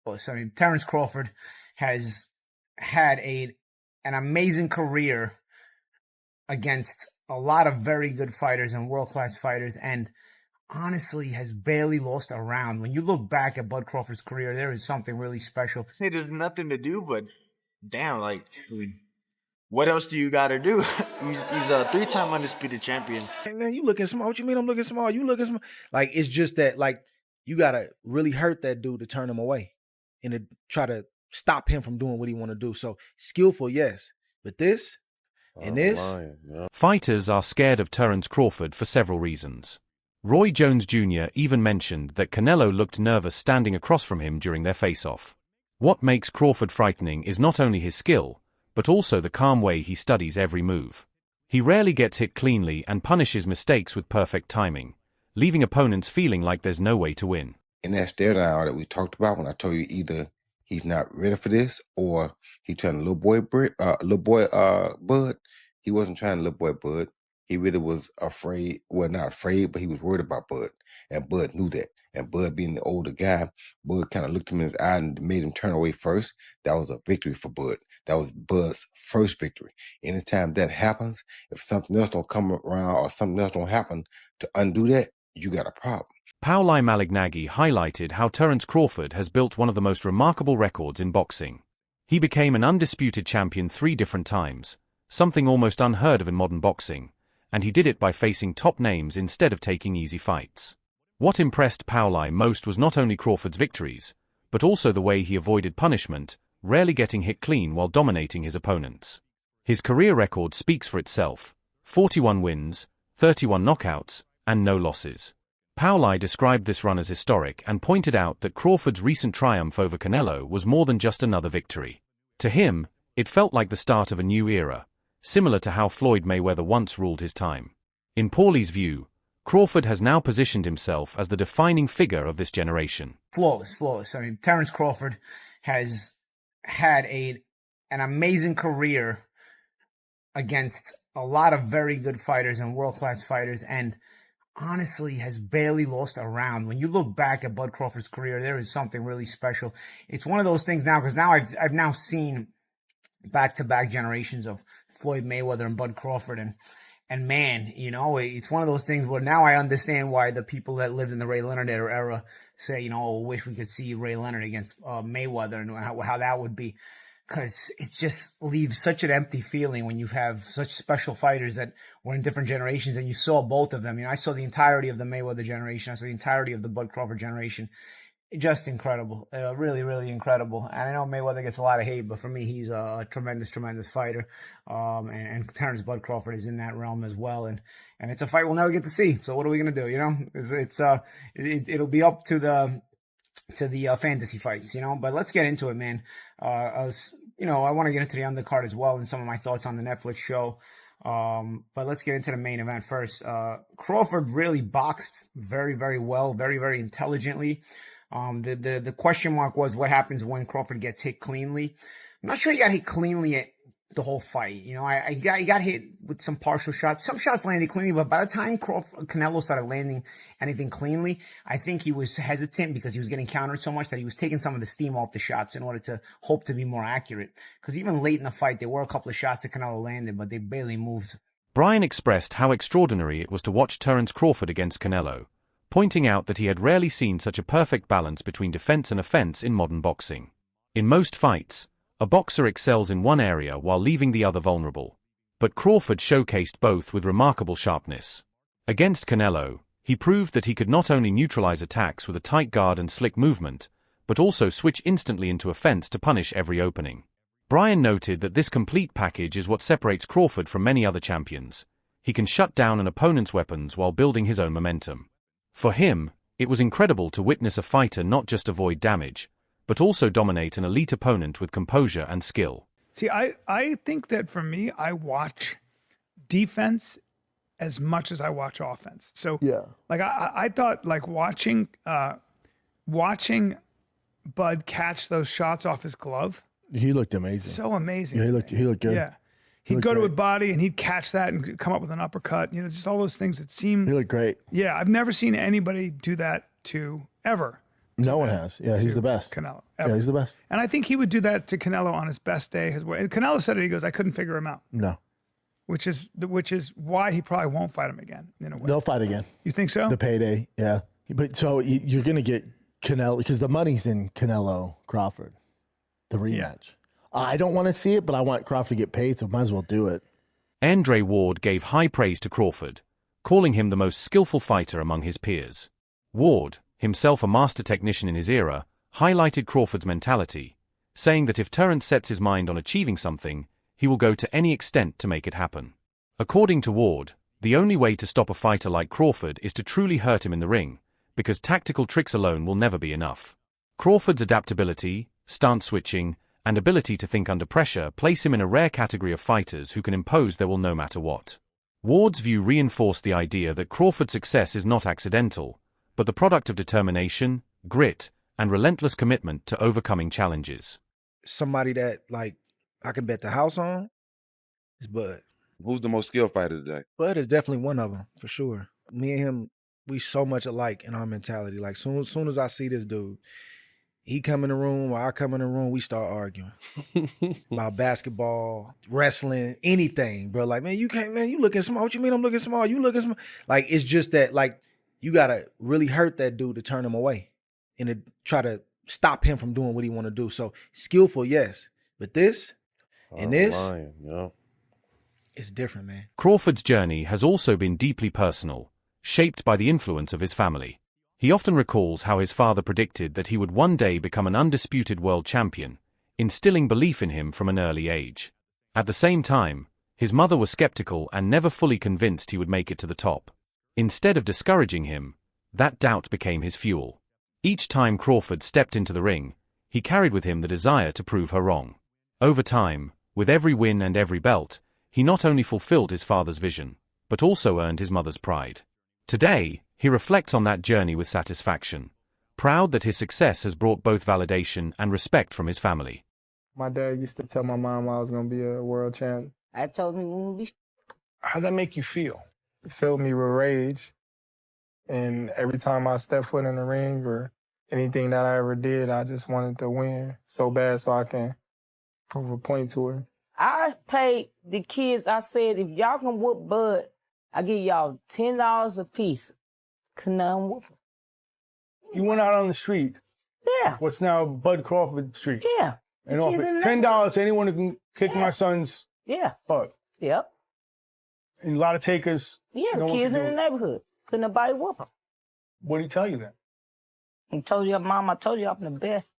I mean, Terence Crawford has had an amazing career against a lot of very good fighters and world-class fighters, and honestly has barely lost a round. When you look back at Bud Crawford's career, there is something really special. Say there's nothing to do, but damn, like, what else do you got to do? he's a 3-time undisputed champion. Hey, man, you looking small. What you mean I'm looking small? You looking small. Like, it's just that, like, you got to really hurt that dude to turn him away and to try to stop him from doing what he want to do. So, skillful, yes. But this and this. Fighters are scared of Terence Crawford for several reasons. Roy Jones Jr. even mentioned that Canelo looked nervous standing across from him during their face-off. What makes Crawford frightening is not only his skill, but also the calm way he studies every move. He rarely gets hit cleanly and punishes mistakes with perfect timing, leaving opponents feeling like there's no way to win. And that stare down that we talked about when I told you either he's not ready for this or he trying to little boy Bud. He wasn't trying to little boy Bud. He really was afraid, well, not afraid, but he was worried about Bud. And Bud knew that. And Bud being the older guy, Bud kind of looked him in his eye and made him turn away first. That was a victory for Bud. That was Bud's first victory. Anytime that happens, if something else don't come around or something else don't happen to undo that, you got a problem. Pauli Malignaggi highlighted how Terence Crawford has built one of the most remarkable records in boxing. He became an undisputed champion 3 different times, something almost unheard of in modern boxing, and he did it by facing top names instead of taking easy fights. What impressed Pauli most was not only Crawford's victories, but also the way he avoided punishment, rarely getting hit clean while dominating his opponents. His career record speaks for itself: 41 wins, 31 knockouts, and no losses. Pauli described this run as historic and pointed out that Crawford's recent triumph over Canelo was more than just another victory. To him, it felt like the start of a new era, similar to how Floyd Mayweather once ruled his time. In Pauli's view, Crawford has now positioned himself as the defining figure of this generation. Flawless. I mean, Terence Crawford has had an amazing career against a lot of very good fighters and world-class fighters, and honestly has barely lost a round. When you look back at Bud Crawford's career, there is something really special. It's one of those things now, because now I've now seen back-to-back generations of Floyd Mayweather and Bud Crawford, and man, you know, it's one of those things where now I understand why the people that lived in the Ray Leonard era say, you know, wish we could see Ray Leonard against Mayweather, and how that would be. Because it just leaves such an empty feeling when you have such special fighters that were in different generations, and you saw both of them. You know, I saw the entirety of the Mayweather generation. I saw the entirety of the Bud Crawford generation. Just incredible. Really, really incredible. And I know Mayweather gets a lot of hate, but for me, he's a tremendous, tremendous fighter. And Terence Bud Crawford is in that realm as well. And it's a fight we'll never get to see. So what are we going to do? You know, it'll be up to the fantasy fights, you know. But let's get into it, man. I want to get into the undercard as well and some of my thoughts on the Netflix show. But let's get into the main event first. Crawford really boxed very, very well, very, very intelligently. The question mark was what happens when Crawford gets hit cleanly. I'm not sure he got hit cleanly at the whole fight. You know, he got hit with some partial shots. Some shots landed cleanly, but by the time Canelo started landing anything cleanly, I think he was hesitant because he was getting countered so much that he was taking some of the steam off the shots in order to hope to be more accurate. Because even late in the fight, there were a couple of shots that Canelo landed, but they barely moved. Bryan expressed how extraordinary it was to watch Terence Crawford against Canelo, pointing out that he had rarely seen such a perfect balance between defense and offense in modern boxing. In most fights, a boxer excels in one area while leaving the other vulnerable. But Crawford showcased both with remarkable sharpness. Against Canelo, he proved that he could not only neutralize attacks with a tight guard and slick movement, but also switch instantly into offense to punish every opening. Bryan noted that this complete package is what separates Crawford from many other champions. He can shut down an opponent's weapons while building his own momentum. For him, it was incredible to witness a fighter not just avoid damage, but also dominate an elite opponent with composure and skill. See, I think that for me, I watch defense as much as I watch offense. So, yeah, like I thought, like watching Bud catch those shots off his glove. He looked amazing. So amazing. Yeah, he looked good. Yeah. He'd go to a body and he'd catch that and come up with an uppercut. You know, just all those things that seem... He looked great. Yeah, I've never seen anybody do that to ever. No one has. Yeah, he's the best. Canelo. Yeah, Ever. he's the best. And I think he would do that to Canelo on his best day. And Canelo said it. He goes, I couldn't figure him out. No. Which is why he probably won't fight him again, in a way. They'll fight again. You think so? The payday, yeah. But so you're going to get Canelo, because the money's in Canelo Crawford, the rematch. Yeah. I don't want to see it, but I want Crawford to get paid, so might as well do it. Andre Ward gave high praise to Crawford, calling him the most skillful fighter among his peers. Ward, himself a master technician in his era, highlighted Crawford's mentality, saying that if Terence sets his mind on achieving something, he will go to any extent to make it happen. According to Ward, the only way to stop a fighter like Crawford is to truly hurt him in the ring, because tactical tricks alone will never be enough. Crawford's adaptability, stance switching, and ability to think under pressure place him in a rare category of fighters who can impose their will no matter what. Ward's view reinforced the idea that Crawford's success is not accidental, but the product of determination, grit, and relentless commitment to overcoming challenges. Somebody that, like, I can bet the house on is Bud. Who's the most skilled fighter today? Bud is definitely one of them, for sure. Me and him, we so much alike in our mentality. Like, soon as I see this dude, he come in the room or I come in the room, we start arguing about basketball, wrestling, anything, bro. Like, man, you can't, man, you looking small. What you mean I'm looking small? You looking small. Like, it's just that, like, you got to really hurt that dude to turn him away and to try to stop him from doing what he want to do. So, skillful, yes. But this and this, it's different, man. Crawford's journey has also been deeply personal, shaped by the influence of his family. He often recalls how his father predicted that he would one day become an undisputed world champion, instilling belief in him from an early age. At the same time, his mother was skeptical and never fully convinced he would make it to the top. Instead of discouraging him, that doubt became his fuel. Each time Crawford stepped into the ring, he carried with him the desire to prove her wrong. Over time, with every win and every belt, he not only fulfilled his father's vision, but also earned his mother's pride. Today, he reflects on that journey with satisfaction, proud that his success has brought both validation and respect from his family. My dad used to tell my mom I was going to be a world champ. I told him we would be. How'd that make you feel? It filled me with rage. And every time I stepped foot in the ring or anything that I ever did, I just wanted to win so bad so I can prove a point to her. I paid the kids, I said, if y'all can whoop Bud, I give y'all $10 a piece. Could none whoop him. You went out on the street. Yeah. What's now Bud Crawford Street. Yeah. And offered $10 to anyone who can kick my son's butt. Yep. And a lot of takers. Yeah, the kids in the neighborhood. Couldn't nobody whoop them. What did he tell you then? He told you, Mom, I told you I'm the best.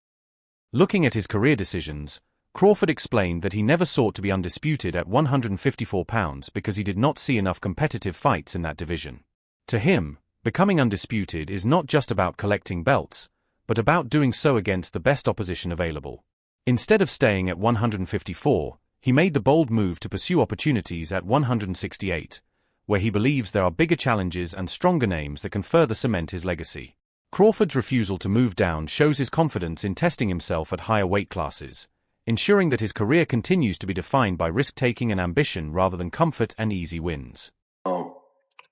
Looking at his career decisions, Crawford explained that he never sought to be undisputed at 154 pounds because he did not see enough competitive fights in that division. To him, becoming undisputed is not just about collecting belts, but about doing so against the best opposition available. Instead of staying at 154, he made the bold move to pursue opportunities at 168, where he believes there are bigger challenges and stronger names that can further cement his legacy. Crawford's refusal to move down shows his confidence in testing himself at higher weight classes, ensuring that his career continues to be defined by risk-taking and ambition rather than comfort and easy wins.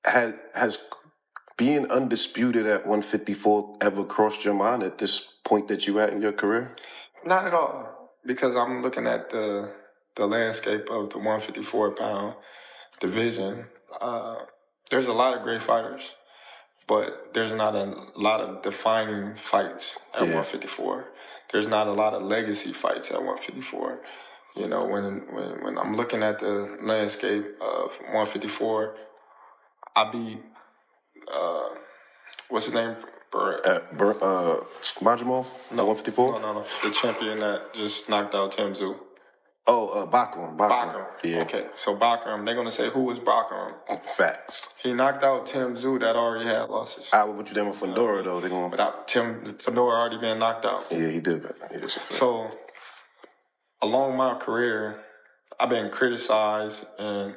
Has being undisputed at 154 ever crossed your mind at this point that you at in your career? Not at all, because I'm looking at the landscape of the 154-pound division. There's a lot of great fighters, but there's not a lot of defining fights at 154. There's not a lot of legacy fights at 154. You know, when I'm looking at the landscape of 154, I beat, what's his name? Majimov? No, 154? No. The champion that just knocked out Tim Tszyu. Oh, Bachram. Yeah. Okay, so Bachram, they're going to say, who was Bachram? Facts. He knocked out Tim Tszyu that already had losses. What would you do with Fedora, though? But Fedora already been knocked out. Yeah, he did. So, along my career, I've been criticized and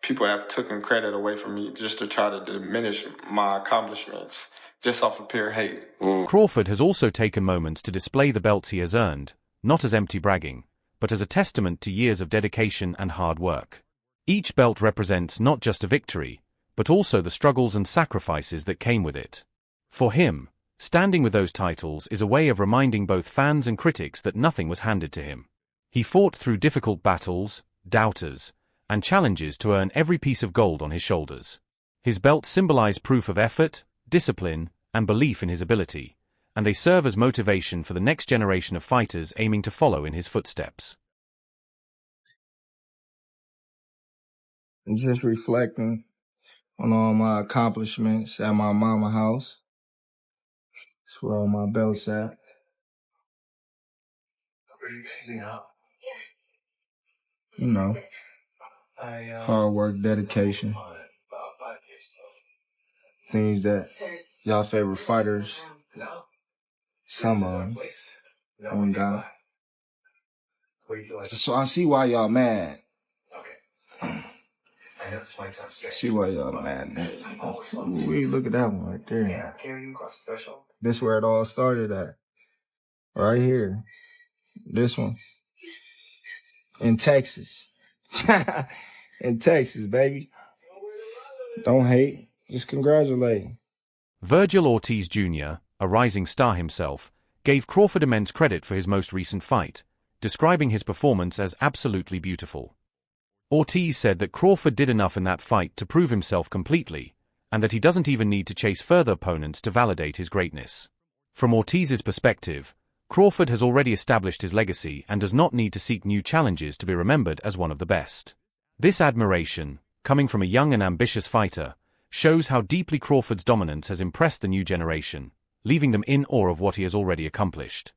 people have taken credit away from me just to try to diminish my accomplishments just off of pure hate. Crawford has also taken moments to display the belts he has earned, not as empty bragging, but as a testament to years of dedication and hard work. Each belt represents not just a victory, but also the struggles and sacrifices that came with it. For him, Standing with those titles is a way of reminding both fans and critics that nothing was handed to him. He fought through difficult battles, doubters, and challenges to earn every piece of gold on his shoulders. His belts symbolize proof of effort, discipline, and belief in his ability, and they serve as motivation for the next generation of fighters aiming to follow in his footsteps. And just reflecting on all my accomplishments at my mama house. That's where all my belts at. You know, hard work, dedication. Things that y'all favorite fighters, some of them, don't got. So I see why y'all mad. See why y'all mad. Ooh, look at that one right there. This where it all started at. Right here. This one. In Texas. In Texas, baby. Don't hate. Just congratulate. Virgil Ortiz Jr., a rising star himself, gave Crawford immense credit for his most recent fight, describing his performance as absolutely beautiful. Ortiz said that Crawford did enough in that fight to prove himself completely, and that he doesn't even need to chase further opponents to validate his greatness. From Ortiz's perspective, Crawford has already established his legacy and does not need to seek new challenges to be remembered as one of the best. This admiration, coming from a young and ambitious fighter, shows how deeply Crawford's dominance has impressed the new generation, leaving them in awe of what he has already accomplished.